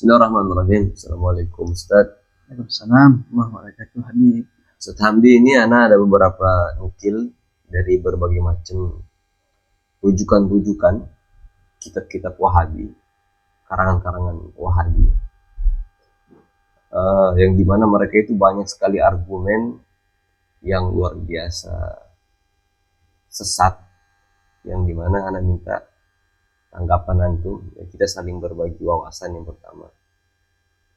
Bismillahirrahmanirrahim. Assalamualaikum Ustaz. Waalaikumsalam warahmatullahi wabarakatuh. Habib. Ustaz Hamdi, ini ana ada beberapa nukil dari berbagai macam rujukan-rujukan kitab-kitab Wahabi, karangan-karangan Wahabi, yang dimana mereka itu banyak sekali argumen yang luar biasa sesat, yang dimana ana minta tanggapan antum. Ya, kita saling berbagi wawasan yang pertama.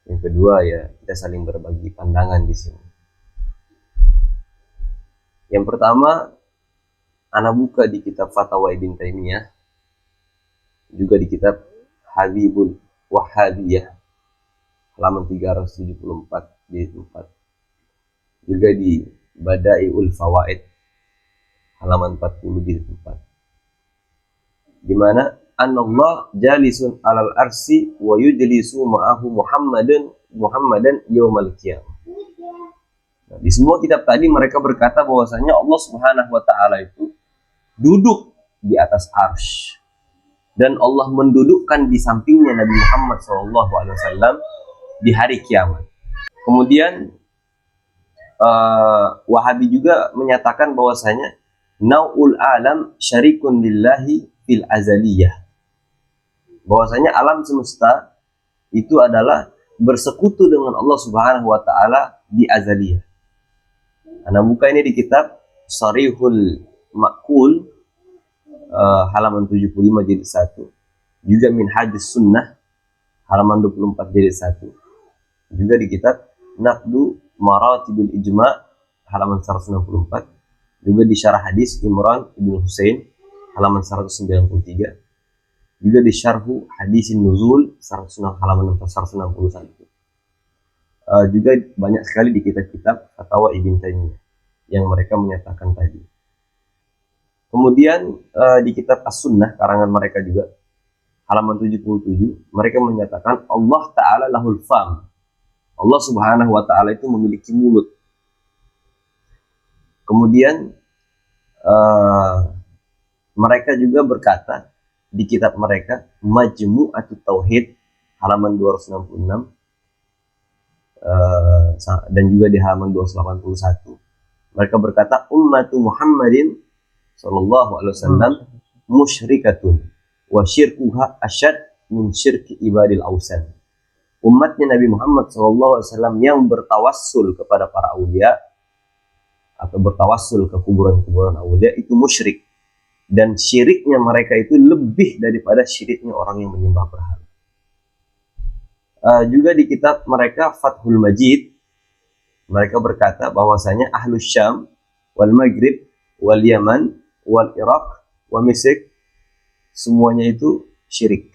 Yang kedua, ya kita saling berbagi pandangan di sini. Yang pertama, ana buka di kitab Fatwa Ibn Taimiyah, juga di kitab Habibul Wahhabiyah halaman 374 jilid 4, juga di Bada'iul Fawaid halaman 40 jilid 4, di mana Allah jalisun alal arsi wa yujlisu ma'ahu Muhammadan yaumal qiyamah. Nah, di semua kitab tadi mereka berkata bahwasanya Allah Subhanahu wa taala itu duduk di atas arsy dan Allah mendudukkan di sampingnya Nabi Muhammad SAW di hari kiamat. Kemudian Wahabi juga menyatakan bahwasanya nau'ul alam syarikun lillahi fil azaliyah, bahwasanya alam semesta itu adalah bersekutu dengan Allah Subhanahu wa taala di azaliyah. Ana buka ini di kitab Sharihul Maqul halaman 75 jilid 1, juga Minhajus Sunnah halaman 24 jilid 1, juga di kitab Naqdu Maratibul Ijma halaman 164, juga di Syarah Hadis Imran Ibn Husain halaman 193, juga di Syarhu Hadisin Nuzul halaman 161, juga banyak sekali di kitab-kitab Fatwa Ibn Taimiyah yang mereka menyatakan tadi. Kemudian di kitab As-Sunnah karangan mereka juga halaman 77 mereka menyatakan Allah Ta'ala lahul fam, Allah Subhanahu wa taala itu memiliki mulut. Kemudian mereka juga berkata di kitab mereka Majmu'atut Tauhid halaman 266 dan juga di halaman 281 mereka berkata ummatu Muhammadin sallallahu alaihi wasallam musyrikatun wa syirkuha asyad min syirki ibadil ausan. Umatnya Nabi Muhammad sallallahu alaihi wasallam yang bertawassul kepada para aulia atau bertawassul ke kuburan-kuburan aulia itu musyrik, dan syiriknya mereka itu lebih daripada syiriknya orang yang menyembah berhala. Juga di kitab mereka Fathul Majid mereka berkata bahwasanya Ahlus Syam wal Maghrib wal Yaman wal Iraq wa Misr semuanya itu syirik.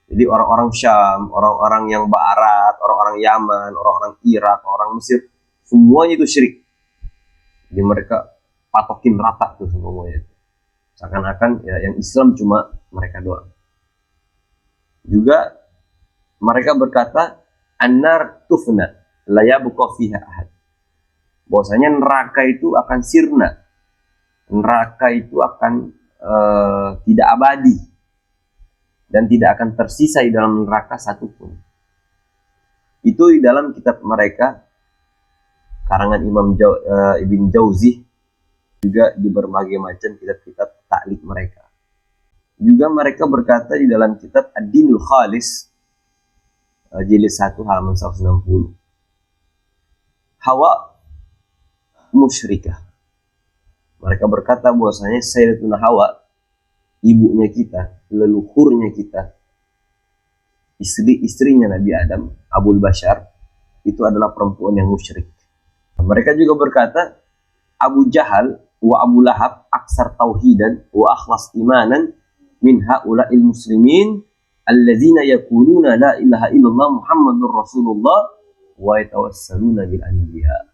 Jadi orang-orang Syam, orang-orang yang barat, orang-orang Yaman, orang-orang Irak, orang Mesir, semuanya itu syirik. Jadi mereka patokin rata tuh semuanya. Seakan-akan ya, yang Islam cuma mereka doang. Juga mereka berkata an-nar tufna la yabqa fiha ahad. Bahwasanya neraka itu akan sirna. Neraka itu akan tidak abadi dan tidak akan tersisa di dalam neraka satupun. Itu di dalam kitab mereka karangan Imam Ibn Jauzi, juga di berbagai macam kitab-kitab taklid mereka. Juga mereka berkata di dalam kitab Ad-Dinul Khalis jilid 1 halaman 160 Hawa musyrikah. Mereka berkata bahwasanya Sayyidatuna Hawa, ibunya kita, leluhurnya kita, istrinya Nabi Adam, Abul Bashar, itu adalah perempuan yang musyrik. Mereka juga berkata Abu Jahal wa Abu Lahab aksar tauhidan wa akhlas imanan min haula'il muslimin alladzina yaquluna la ilaha illallah Muhammadur Rasulullah wa yatawassaluna bil anbiya.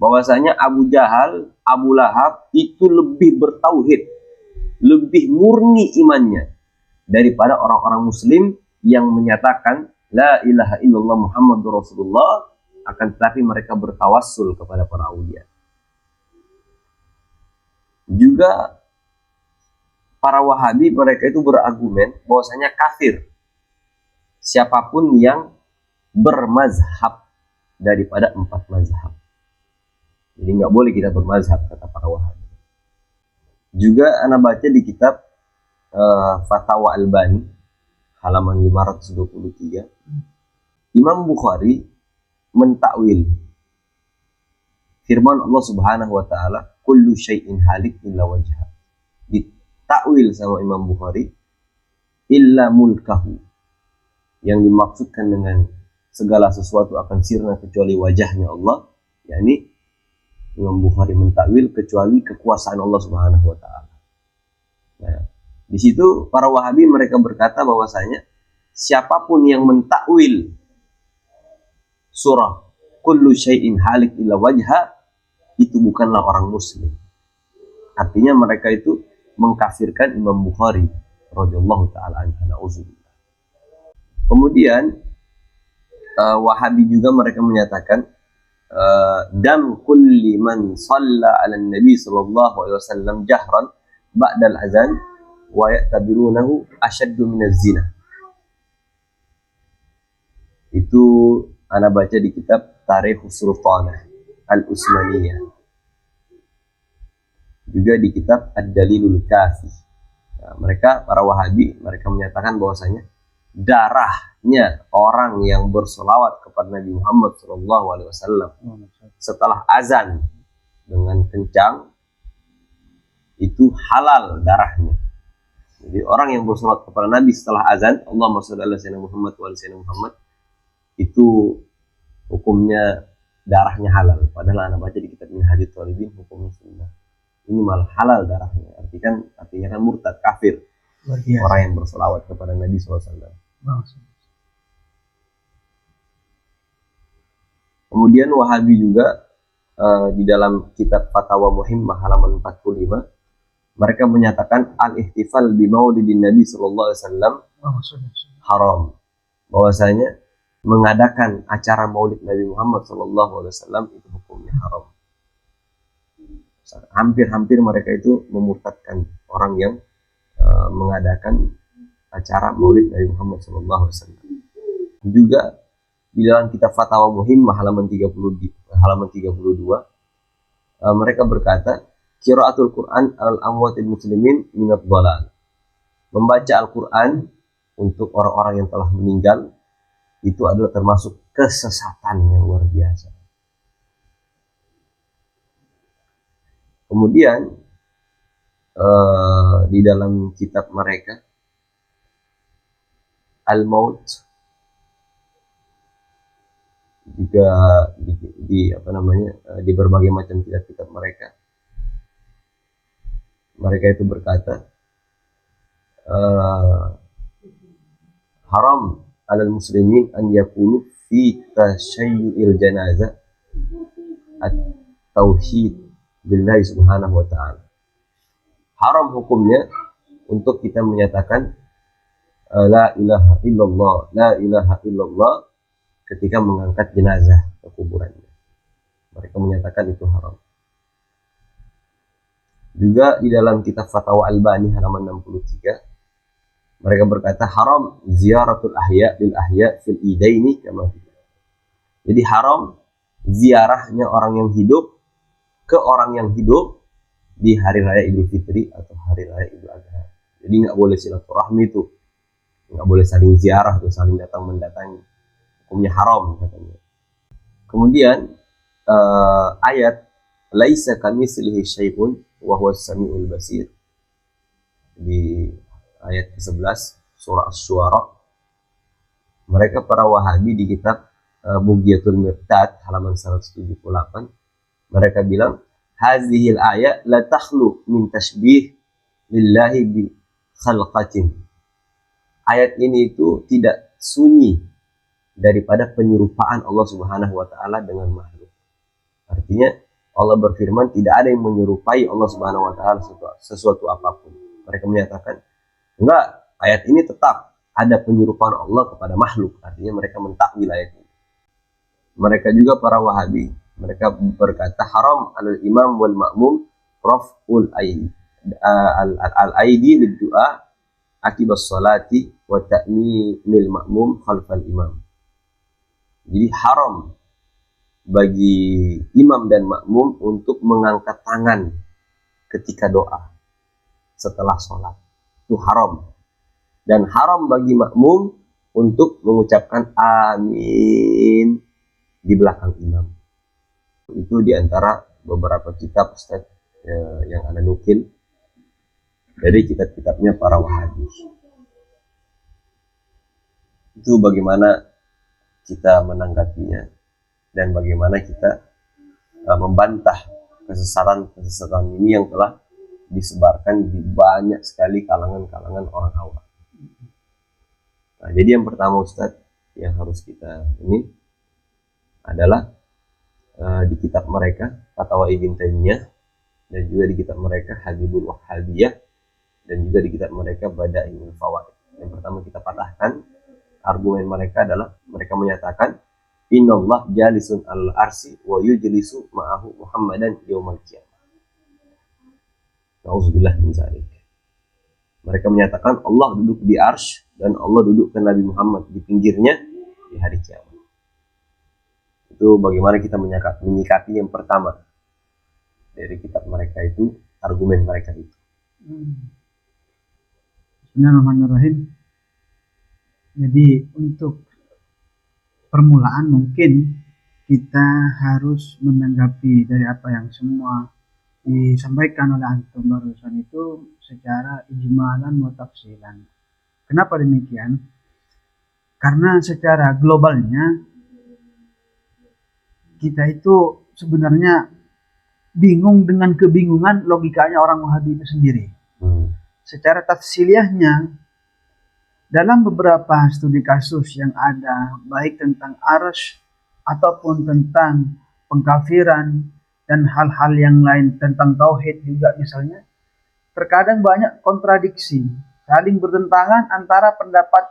Bahwasanya Abu Jahal, Abu Lahab itu lebih bertauhid, lebih murni imannya daripada orang-orang muslim yang menyatakan la ilaha illallah Muhammadur Rasulullah, akan tetapi mereka bertawassul kepada para aulia. Juga para Wahabi mereka itu berargumen bahwasanya kafir siapapun yang bermazhab daripada 4 mazhab. Jadi nggak boleh kita bermazhab, kata para Wahabi. Juga ana baca di kitab Fatawa Albani halaman 523, Imam Bukhari mentakwil firman Allah Subhanahu wa taala, kullu syai'in halik illa wajha. Ditakwil sama Imam Bukhari, illa mulkahu, yang dimaksudkan dengan segala sesuatu akan sirna kecuali wajahnya Allah, yakni Imam Bukhari mentakwil kecuali kekuasaan Allah Subhanahu wa taala. Nah, di situ para Wahabi mereka berkata bahwasanya siapapun yang mentakwil surah kullu syai'in halik illa wajha itu bukanlah orang muslim. Artinya mereka itu mengkafirkan Imam Bukhari radhiyallahu taala anhu, na'udzubillah. Kemudian Wahabi juga mereka menyatakan dam kulli man shalla 'ala nabi sallallahu alaihi wasallam jahran ba'dal azan wa ya'tabirunahu ashaddu minaz zina. Itu ana baca di kitab Tarikhus Sultanah Al-Utsmaniyah. Juga di kitab Ad-Dalilul Kafi. Nah, mereka para Wahabi mereka menyatakan bahwasanya darahnya orang yang bersolawat kepada Nabi Muhammad SAW setelah azan dengan kencang itu halal darahnya. Jadi orang yang bersolawat kepada Nabi setelah azan, Allahumma shalli ala sayyidina Muhammad wa ala sayyidina Muhammad, itu hukumnya darahnya halal. Padahal anak baca di kitab Minhajut Thalibin hukumnya sunnah. Ini malah halal darahnya. Artinya kan murtad, kafir. Orang yang bersolawat kepada Nabi SAW. Kemudian Wahabi juga di dalam kitab Fatawa Muhimmah halaman 45 mereka menyatakan al-ihtifal bi maulidin Nabi SAW haram. Bahwasanya mengadakan acara maulid Nabi Muhammad SAW itu hukumnya haram. Hampir-hampir mereka itu memurtadkan orang yang mengadakan acara maulid Nabi Muhammad SAW. Juga di dalam kitab Fatawa Muhimmah halaman 32 mereka berkata, qiraatul Quran al-amwatil muslimin minad dhalal. Membaca Al-Quran untuk orang-orang yang telah meninggal itu adalah termasuk kesesatan yang luar biasa. Kemudian di dalam kitab mereka Al-Maut juga di berbagai macam kitab-kitab mereka itu berkata haram alal muslimin an yakunu fi tashayyu'il janazah at-tauhid billahi subhanahu wa ta'ala. Haram hukumnya untuk kita menyatakan la ilaha illallah ketika mengangkat jenazah ke kuburannya. Mereka menyatakan itu haram. Juga di dalam kitab Fatawa Albani halaman 63 mereka berkata haram ziaratul ahya lil ahya fil idaini kama. Jadi haram ziarahnya orang yang hidup ke orang yang hidup di hari raya Idul Fitri atau hari raya Idul Adha. Jadi nggak boleh silaturahmi itu, nggak boleh saling ziarah atau saling datang mendatangi. Hukumnya haram katanya. Kemudian ayat laisa kamitslihi syai'un wa huwas samiul basir di ayat ke-11 surah Asy-Syu'ara, mereka para Wahabi di kitab Bughyatul Mirtad halaman 178 mereka bilang hazihil ayat la takhlu min tashbih lillahi bi khalqatin. Ayat ini itu tidak sunyi daripada penyerupaan Allah Subhanahu wa taala dengan makhluk. Artinya Allah berfirman tidak ada yang menyerupai Allah Subhanahu wa taala sesuatu apapun. Mereka menyatakan enggak, ayat ini tetap ada penyerupaan Allah kepada makhluk. Artinya mereka mentakwil ayat ini. Mereka juga para Wahabi, mereka berkata haram alal imam wal ma'mum raf'ul aidi al-aidi lid-du'a akibas salati wa ta'mimil ma'mum khalfal imam. Jadi haram bagi imam dan makmum untuk mengangkat tangan ketika doa setelah sholat. Itu haram. Dan haram bagi makmum untuk mengucapkan amin di belakang imam. Itu diantara beberapa kitab Ustaz yang Anda nukil dari kitab-kitabnya para Wahabi. Itu bagaimana kita menanggapinya dan bagaimana kita membantah kesesatan ini yang telah disebarkan di banyak sekali kalangan-kalangan orang awam. Nah, jadi yang pertama Ustadz yang harus kita ini adalah di kitab mereka Fatwa Ibn Taimiyah, dan juga di kitab mereka Hadibul Wahhabiyah, dan juga di kitab mereka Bada'iul Fawaid. Yang pertama kita patahkan argumen mereka adalah mereka menyatakan Innallah jalisun al-arsi wa yujlisu ma'ahu Muhammadan yaumal qiyamah. Nauzubillah min dzalik. Mereka menyatakan Allah duduk di arsy dan Allah duduk ke Nabi Muhammad di pinggirnya di hari kiamat. Itu bagaimana kita menyikapi yang pertama dari kitab mereka itu, argumen mereka itu. Bismillahirrahmanirrahim. Jadi untuk permulaan mungkin kita harus menanggapi dari apa yang semua disampaikan oleh antum barusan itu secara ijmalan wa tafsilan. Kenapa demikian? Karena secara globalnya kita itu sebenarnya bingung dengan kebingungan logikanya orang Wahabi itu sendiri. Secara tafsiliahnya, dalam beberapa studi kasus yang ada, baik tentang arsy ataupun tentang pengkafiran dan hal-hal yang lain tentang tauhid juga misalnya, terkadang banyak kontradiksi, saling bertentangan antara pendapat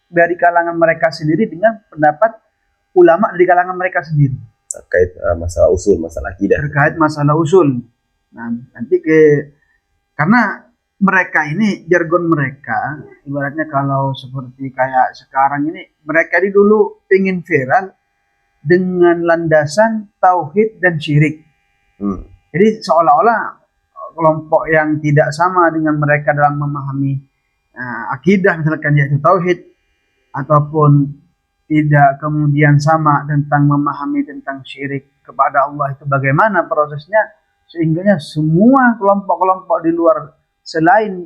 dari kalangan mereka sendiri dengan pendapat ulama dari kalangan mereka sendiri. Terkait masalah usul, masalah akidah. Terkait masalah usul. Nah, nanti karena mereka ini, jargon mereka, ibaratnya kalau seperti kayak sekarang ini, mereka ini dulu ingin viral dengan landasan tauhid dan syirik. Jadi seolah-olah kelompok yang tidak sama dengan mereka dalam memahami akidah, misalkan yaitu tauhid, ataupun tidak kemudian sama tentang memahami tentang syirik kepada Allah itu bagaimana prosesnya, sehingga semua kelompok-kelompok di luar selain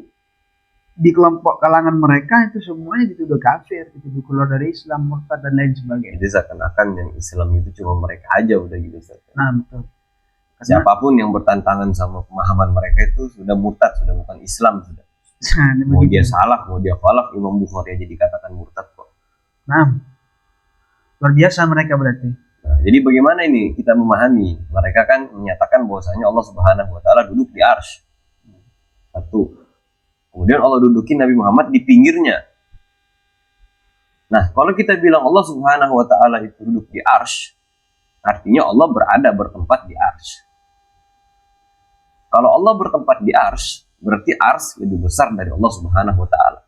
di kelompok kalangan mereka itu semuanya dituduh kafir, dituduh keluar dari Islam, murtad dan lain sebagainya. Jadi seakan-akan yang Islam itu cuma mereka aja udah gitu. Nah, betul. Siapapun yang bertentangan sama pemahaman mereka itu sudah murtad, sudah bukan Islam sudah. Mau dia salah, mau dia khalaf, Imam Bukhari aja dikatakan murtad kok. Nah, luar biasa mereka berarti. Nah, jadi bagaimana ini kita memahami? Mereka kan menyatakan bahwasanya Allah Subhanahu wa taala duduk di arsy. Satu. Kemudian Allah dudukin Nabi Muhammad di pinggirnya. Nah, kalau kita bilang Allah Subhanahu wa taala itu duduk di arsy, artinya Allah bertempat di arsy. Kalau Allah bertempat di arsy, berarti arsy lebih besar dari Allah Subhanahu wa taala.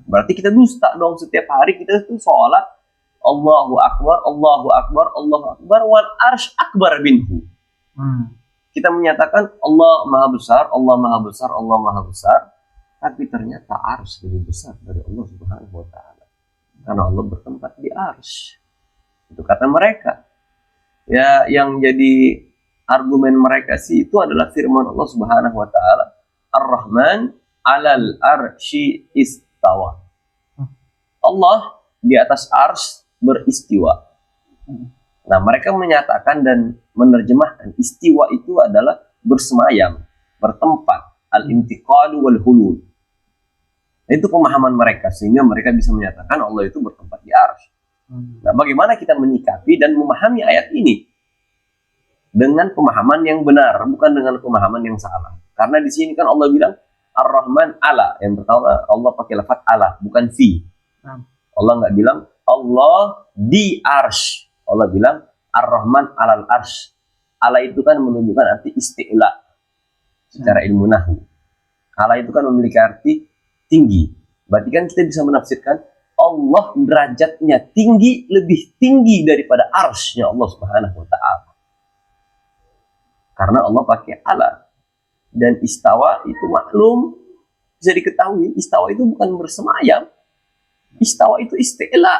Berarti kita dusta dong, setiap hari kita itu sholat Allahu Akbar, Allahu Akbar, Allahu Akbar, wal arsy akbar minhu. Kita menyatakan Allah Maha Besar, Allah Maha Besar, Allah Maha Besar, tapi ternyata arsy lebih besar dari Allah Subhanahu wa taala. Karena Allah bertempat di arsy. Itu kata mereka. Ya, yang jadi argumen mereka sih itu adalah firman Allah Subhanahu wa taala, Ar-Rahman 'alal arsy istawa. Allah di atas arsy beristiwa. Nah, mereka menyatakan dan menerjemahkan istiwa itu adalah bersemayam, bertempat, al-intiqalu wal hulul. Itu pemahaman mereka, sehingga mereka bisa menyatakan Allah itu bertempat di arsy. Nah, bagaimana kita menyikapi dan memahami ayat ini? Dengan pemahaman yang benar, bukan dengan pemahaman yang salah. Karena di sini kan Allah bilang Ar-Rahman ala, yang pertama Allah pakai lafaz ala, bukan fi. Allah nggak bilang Allah di arsy. Allah bilang Ar-Rahman alal arsy. Ala itu kan menunjukkan arti isti'la secara ilmu nahwu. Ala itu kan memiliki arti tinggi. Berarti kan kita bisa menafsirkan Allah derajatnya tinggi, lebih tinggi daripada arsy-nya Allah Subhanahu wa taala. Karena Allah pakai ala. Dan istawa itu maklum, bisa diketahui istawa itu bukan bersemayam. Istawa itu isti'la.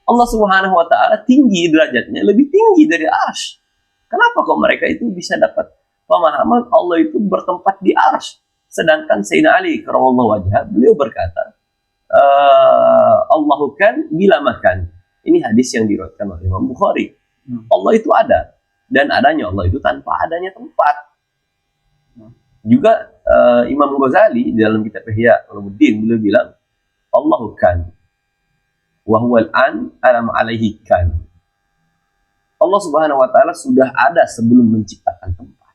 Allah Subhanahu wa taala tinggi derajatnya, lebih tinggi dari arsy. Kenapa kok mereka itu bisa dapat pemahaman Allah itu bertempat di arsy? Sedangkan Sayyidina Ali karramallahu wajhah, beliau berkata, Allahu kan bila makan. Ini hadis yang diriwayatkan oleh Imam Bukhari. Allah itu ada, dan adanya Allah itu tanpa adanya tempat. Juga Imam Ghazali dalam kitab Ihya Ulumuddin beliau bilang Allahu kan wa huwal an alam alaihi kan. Allah Subhanahu wa taala sudah ada sebelum menciptakan tempat.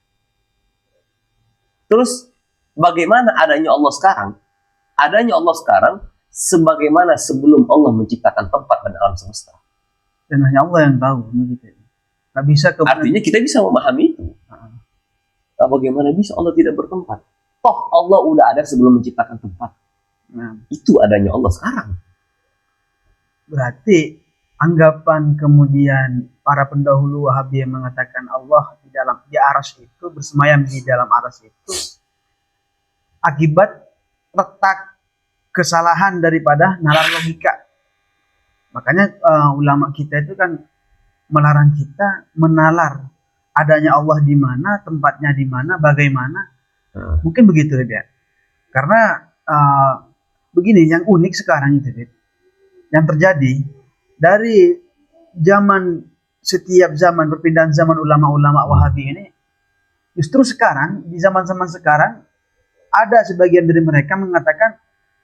Terus bagaimana adanya Allah sekarang? Adanya Allah sekarang sebagaimana sebelum Allah menciptakan tempat pada alam semesta. Dan hanya Allah yang tahu begitu. Gak bisa Artinya kita bisa memahami itu. Bagaimana bisa Allah tidak bertempat? Toh Allah udah ada sebelum menciptakan tempat. Itu adanya Allah sekarang. Berarti anggapan kemudian para pendahulu Wahabi yang mengatakan Allah di arsy itu, bersemayam di dalam arsy itu akibat letak kesalahan daripada nalar logika. Makanya ulama kita itu kan melarang kita menalar adanya Allah di mana, tempatnya di mana, bagaimana. Mungkin begitu ya. Karena begini, yang unik sekarang itu yang terjadi dari setiap zaman perpindahan zaman ulama-ulama Wahabi ini, justru sekarang di zaman-zaman sekarang ada sebagian dari mereka mengatakan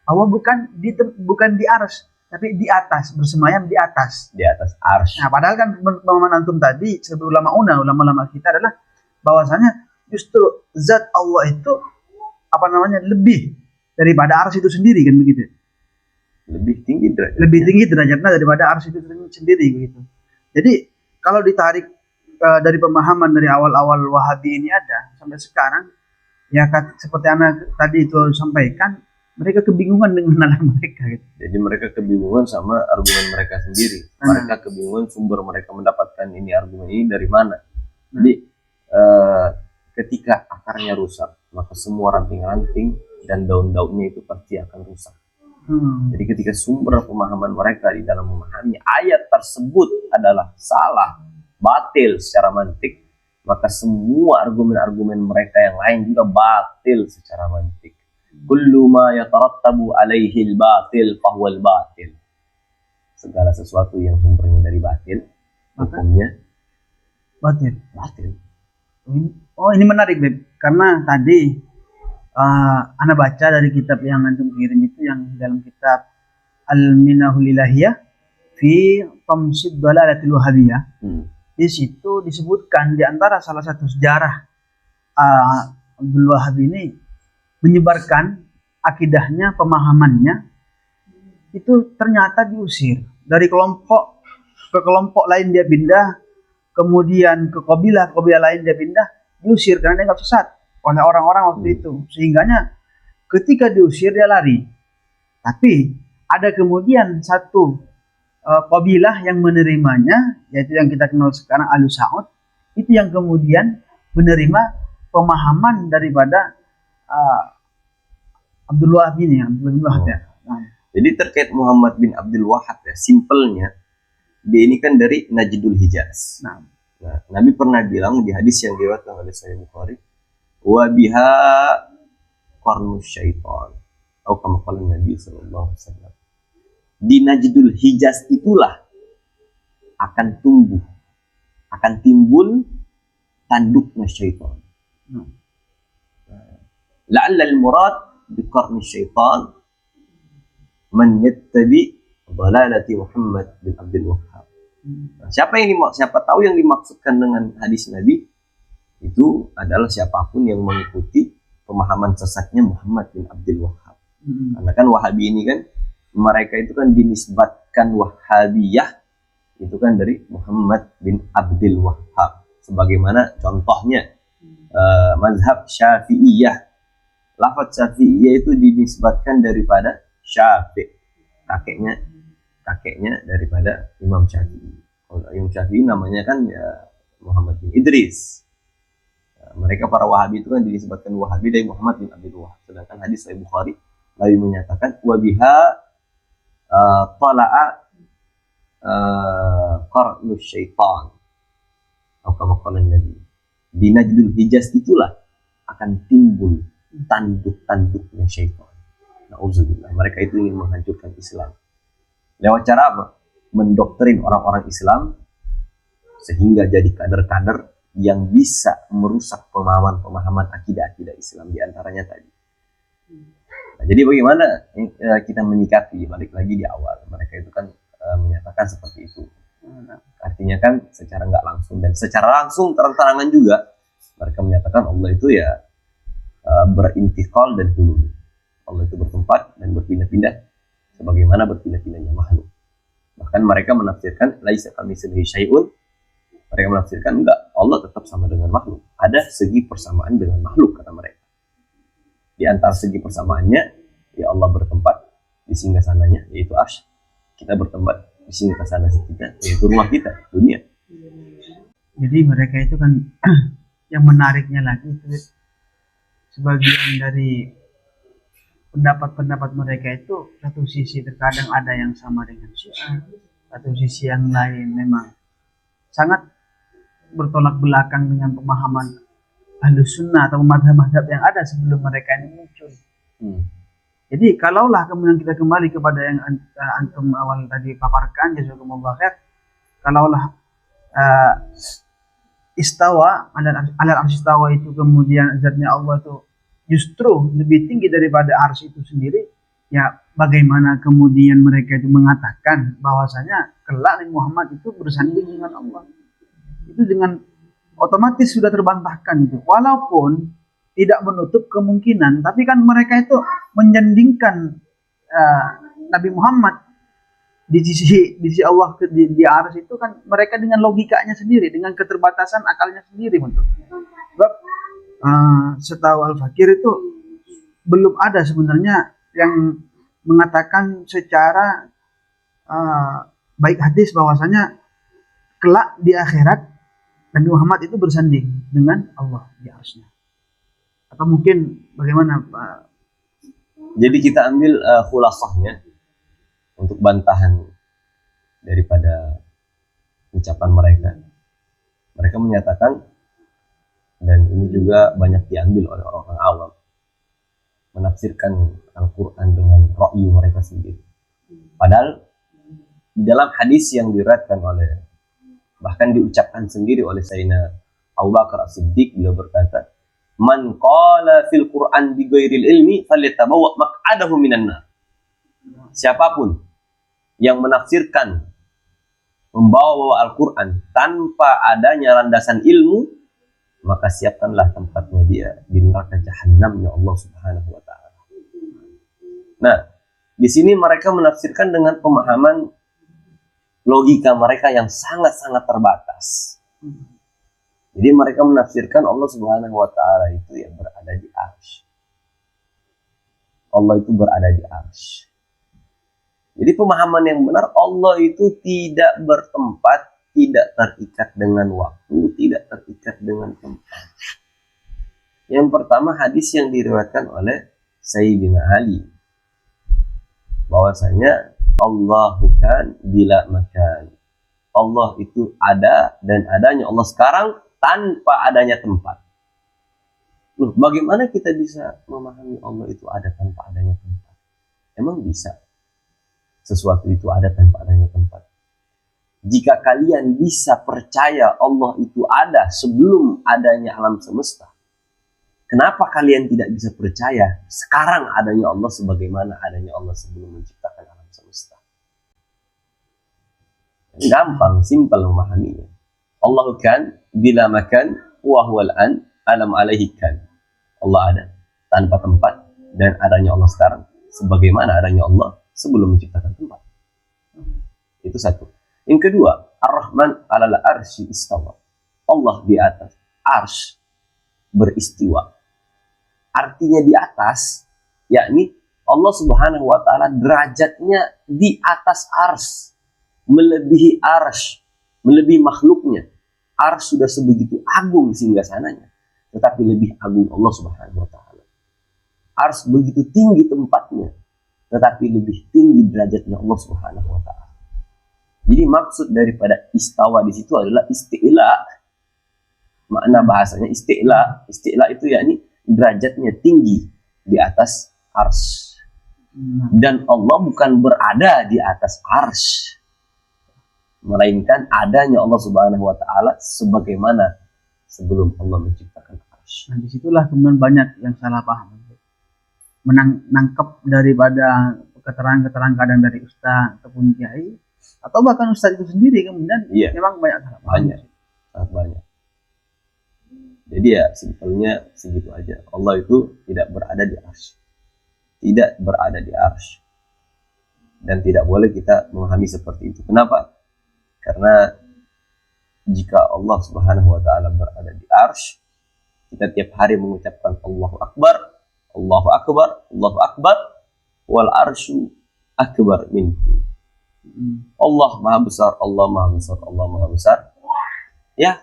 Allah bukan di arsy, tapi di atas, bersemayam di atas. Di atas arsy. Nah, padahal kan pemahaman antum tadi sebagai ulama kita adalah bahwasanya justru zat Allah itu lebih daripada arsy itu sendiri, kan begitu. Lebih tinggi derajatnya daripada arsy itu sendiri, begitu. Jadi kalau ditarik dari pemahaman dari awal-awal Wahabi ini ada sampai sekarang, ya seperti anak tadi itu sampaikan, mereka kebingungan dengan nalar mereka. Gitu. Jadi mereka kebingungan sama argumen mereka sendiri. Mereka kebingungan sumber mereka mendapatkan argumen ini dari mana. Jadi ketika akarnya rusak, maka semua ranting-ranting dan daun-daunnya itu pasti akan rusak. Jadi ketika sumber pemahaman mereka di dalam memahami ayat tersebut adalah salah, batil secara mantik, maka semua argumen-argumen mereka yang lain juga batil secara mantik. Kullu ma yatarattabu alaihi al-batil fahuwa al-batil. Segala sesuatu yang sumbernya dari batil, hukumnya batil. Oh, ini menarik, Beb. Karena tadi ana baca dari kitab yang antum kirim itu, yang dalam kitab Al-Minahul Ilahiyah fi Tamsid Dalalatil Wahabiyah. Di situ disebutkan di antara salah satu sejarah Abdul Wahab ini menyebarkan akidahnya, pemahamannya, itu ternyata diusir dari kelompok ke kelompok lain, dia pindah, kemudian ke kabilah lain dia pindah, diusir karena dia nggak sesat oleh orang-orang waktu itu. Sehingganya ketika diusir dia lari, tapi ada kemudian satu kabilah yang menerimanya, yaitu yang kita kenal sekarang Ahlus Sa'ud, itu yang kemudian menerima pemahaman daripada Abdul Wahab ini, ya. Jadi terkait Muhammad bin Abdul Wahab ya, simpelnya dia ini kan dari Najdul Hijaz. Nah, Nabi pernah bilang di hadis yang diriwayatkan oleh Sahih Bukhari, wa biha qarnus syaitan. Atau kama qala Nabi sallallahu alaihi wasallam. Di Najdul Hijaz itulah akan timbul tanduknya syaitan. La'alla al-murad biqarni syaitan man yattabi dhalalati Muhammad bin Abdul Wahhab. Siapa tahu yang dimaksudkan dengan hadis Nabi itu adalah siapapun yang mengikuti pemahaman sesatnya Muhammad bin Abdul Wahhab. Karena kan Wahabi ini kan mereka itu kan dinisbatkan Wahabiyah itu kan dari Muhammad bin Abdul Wahhab. Sebagaimana contohnya mazhab Syafi'iyah. Lafaz Syafi'iyah itu dinisbatkan daripada Syafi'i, kakeknya daripada Imam Syafi'i. Kalau Imam Syafi'i namanya kan ya Muhammad bin Idris. Mereka para Wahabi itu kan disebutkan Wahabi dari Muhammad bin Abdul Wahab. Sedangkan hadis Sahih Bukhari Nabi menyatakan wabiha tala'a qarnu syaitan atau kama qala Nabi. Di Najdul Hijaz itulah akan timbul tanduk-tanduknya syaitan. Nauzubillah. Mereka itu ingin menghancurkan Islam. Lewat cara apa? Mendoktrin orang-orang Islam sehingga jadi kader-kader yang bisa merusak pemahaman-pemahaman akidah-akidah Islam, di antaranya tadi. Nah, jadi bagaimana kita menyikapi, balik lagi di awal, mereka itu kan menyatakan seperti itu. Artinya kan secara nggak langsung dan secara langsung terang-terangan juga mereka menyatakan Allah itu ya berintikal dan hulul. Allah itu bertempat dan berpindah-pindah sebagaimana berpindah-pindahnya makhluk. Bahkan mereka menafsirkan laisa kamitslihi syai'un. Mereka menafsirkan enggak, Allah tetap sama dengan makhluk. Ada segi persamaan dengan makhluk, kata mereka. Di antara segi persamaannya, ya Allah bertempat di singgasananya, yaitu arsy. Kita bertempat di singgasana kita, yaitu rumah kita, dunia. Jadi mereka itu kan yang menariknya lagi itu sebagian dari pendapat-pendapat mereka itu satu sisi terkadang ada yang sama dengan Syiah, satu sisi yang lain memang sangat bertolak belakang dengan pemahaman Ahlus Sunnah atau mazhab-mazhab yang ada sebelum mereka ini muncul. Jadi kalaulah kemudian kita kembali kepada yang antum awal tadi paparkan, jazakumullah khair, kalaulah istawa, alal arsy istawa itu kemudian zatnya Allah itu justru lebih tinggi daripada arsy itu sendiri, ya bagaimana kemudian mereka itu mengatakan bahwasanya kelak Nabi Muhammad itu bersanding dengan Allah? Itu dengan otomatis sudah terbantahkan itu. Walaupun tidak menutup kemungkinan, tapi kan mereka itu menyandingkan Nabi Muhammad di sisi Allah di arsy itu kan mereka dengan logikanya sendiri, dengan keterbatasan akalnya sendiri untuk. Sebab setahu Al-Fakir itu belum ada sebenarnya yang mengatakan secara baik hadis bahwasanya kelak di akhirat Nabi Muhammad itu bersanding dengan Allah di arsy-Nya. Atau mungkin bagaimana Pak? Jadi kita ambil khulasahnya untuk bantahan daripada ucapan mereka. Mereka menyatakan, dan ini juga banyak diambil oleh orang-orang awam, menafsirkan Al-Quran dengan ra'yu mereka sendiri. Padahal di dalam hadis yang diriwayatkan oleh, bahkan diucapkan sendiri oleh Sayyidina Abu Bakar As-Siddiq, beliau berkata, "Man qala fil Qur'an bi ghairil ilmi falyatabawwa maq'adahu minan nar." Siapapun yang menafsirkan, membawa Al-Quran tanpa adanya landasan ilmu, maka siapkanlah tempatnya dia di neraka Jahannamnya Allah Subhanahu wa taala. Nah, di sini mereka menafsirkan dengan pemahaman logika mereka yang sangat-sangat terbatas. Jadi mereka menafsirkan Allah Subhanahu wa taala itu yang berada di arsy. Allah itu berada di arsy. Jadi pemahaman yang benar, Allah itu tidak bertempat, tidak terikat dengan waktu, tidak terikat dengan tempat. Yang pertama hadis yang diriwayatkan oleh Sayyidina Ali, bahwasanya Allahu kan bila makan. Allah itu ada dan adanya Allah sekarang tanpa adanya tempat. Loh, bagaimana kita bisa memahami Allah itu ada tanpa adanya tempat? Emang bisa sesuatu itu ada tanpa adanya tempat? Jika kalian bisa percaya Allah itu ada sebelum adanya alam semesta, kenapa kalian tidak bisa percaya sekarang adanya Allah sebagaimana adanya Allah sebelum menciptakan alam semesta? Gampang, simpel memahaminya. Allah kan bila makan wa huwal an alam alaihi kan. Allah ada tanpa tempat dan adanya Allah sekarang sebagaimana adanya Allah sebelum menciptakan tempat. Itu satu. Yang kedua, Ar-Rahman 'alal arsy istawa. Allah di atas arsy beristiwa. Artinya di atas, yakni Allah Subhanahu wa taala derajatnya di atas ars, melebihi ars, melebihi makhluknya. Ars sudah sebegitu agung singgasananya, tetapi lebih agung Allah Subhanahu wa taala. Ars begitu tinggi tempatnya, tetapi lebih tinggi derajatnya Allah Subhanahu wa taala. Jadi maksud daripada istawa di situ adalah isti'la. Makna bahasanya isti'la. Isti'la itu yakni derajatnya tinggi di atas ars. Dan Allah bukan berada di atas ars, melainkan adanya Allah Subhanahu wa taala sebagaimana sebelum Allah menciptakan ars. Nah, disitulah kemudian banyak yang salah paham. Menangkap daripada keterangan-keterangan kadang dari ustaz ataupun kiai, atau bahkan ustaz itu sendiri kemudian memang banyak salah paham. Banyak, sangat banyak. Jadi ya simpelnya segitu aja. Allah itu tidak berada di arsy, tidak berada di arsy, dan tidak boleh kita memahami seperti itu. Kenapa? Karena jika Allah Subhanahu wa taala berada di arsy, kita tiap hari mengucapkan Allahu Akbar, Allahu Akbar, Allahu Akbar, wal arsyu akbar minhu. Allah maha besar, Allah maha besar, Allah maha besar. Ya,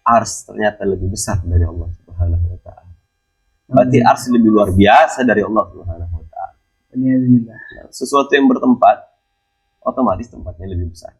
ars ternyata lebih besar dari Allah Subhanahu wa taala. Berarti ars lebih luar biasa dari Allah Subhanahu wa taala. Alhamdulillah. Sesuatu yang bertempat, otomatis tempatnya lebih besar.